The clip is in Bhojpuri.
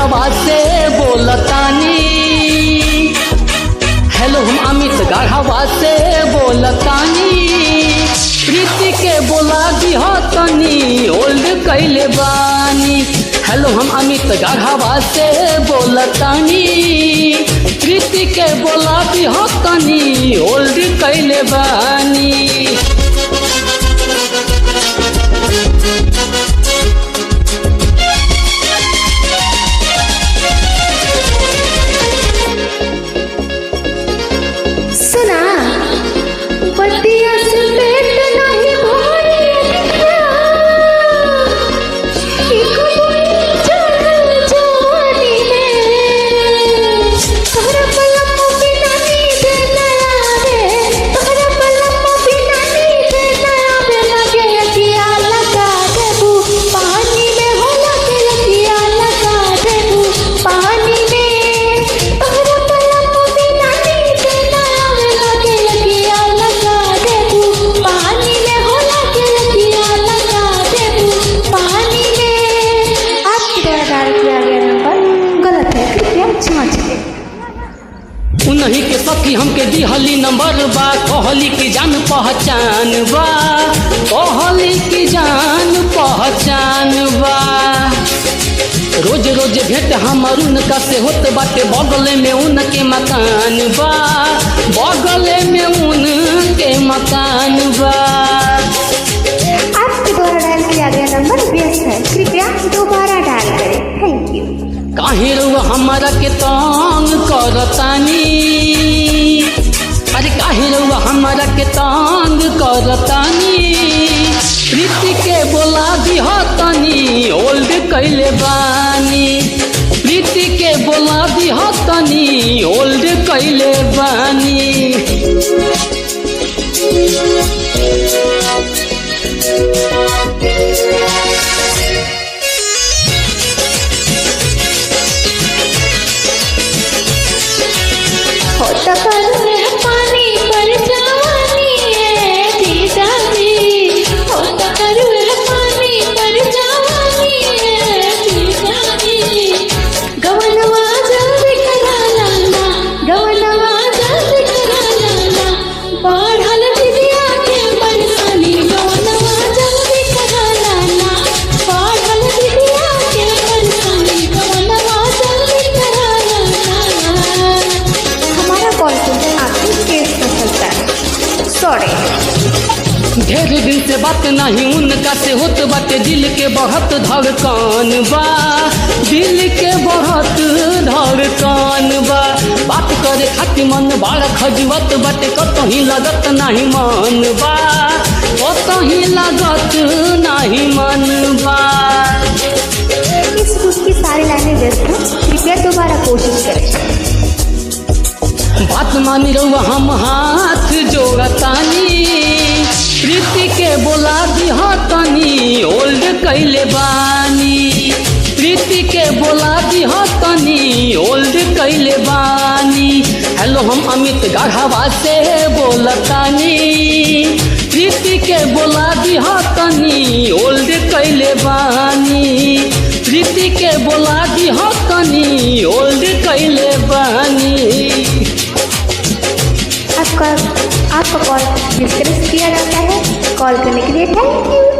गढ़वा से बोलतानी। हेलो हम अमित गढ़वा से बोलतानी। प्रीति के बोला दिहो तनी ओल्ड कैले बानी। हेलो हम अमित गढ़वा से बोलतानी। प्रीति के बोला दिहो तनी ओल्ड कैले बानी। सुना बतिया से पेट नहीं भरी एक बोई चढ़ल जवानी में। तोहरा पलम बिना नींद न आवे, तोहरा पलम बिना नींद न आवे। लगे अगिया लगा देबू पानी में, हो लगे अगिया लगा देबू पानी में। तोहरा पलम बिना नींद न आवे, लगे अगिया लगा देबू पानी में, हो लगे अगिया लगा देबू पानी में। आपके द्वारा डायल किया गया नंबर गलत है, कृपया जांच लें। उन्हीं के सखी हमके दिहली नंबर बा। कहली की जान पहचान बा, कहली की जान पहचान बा। रोज रोज भेंट हमर उनका से होत बाटे। बगल में उनके मकान बा, बगल में उनके मकान बा। आपके द्वारा डायल किया गया नंबर व्यस्त है, कृपया दोबारा डायल करें। Thank you. काहे रउआ हमारा के तंग करतानी। अरे काहे रउआ हमारा के तंग करतानी। प्रीति के बोला दिह तनी ओल्ड कैले बानी। प्रीति के बोला दिह तनी ओल्ड कैले बानी। हो तो करूँ पानी पर जवानी है जीजा जी। हो तो करूँ पानी पर जवानी है जीजा जी। गवनवा जल्दी करा लाला, गवनवा जल्दी करा लाला। बढ़ल दिदिया के परेशानी, गवनवा जल्दी करा लाला। बढ़ल दिदिया के परेशानी, गवनवा जल्दी करा लाला। हमारा कॉल सेंटर आपके केस में चलता है, सॉरी। ढेर दिन से बात नहीं उनका से होत बाटे। दिल के बहुत धड़कन बा, दिल के बहुत धड़कन बा। बात करे खातिर मन बड़ा खजुवत बाटे। कतही लगत नहीं मन बा, कतही लगत नहीं मन बा। इस बुक की सारी लाइनें व्यस्त हैं, कृपया दोबारा कोशिश करें। बात मानी रउआ हम हाथ जोड़तानी। प्रीति के बोला दिह तनी ओल्ड कैले बानी। प्रीति के बोला दिह तनी ओल्ड कैले बानी। हेलो हम अमित गढ़वा से बोलतानी। प्रीति के बोला दिह तनी ओल्ड कैले बानी। प्रीति के बोला दिह तनी ओल्ड कैले बानी। आपका कॉल डिस्कनेक्ट किया जाता है। कॉल करने के लिए थैंक यू।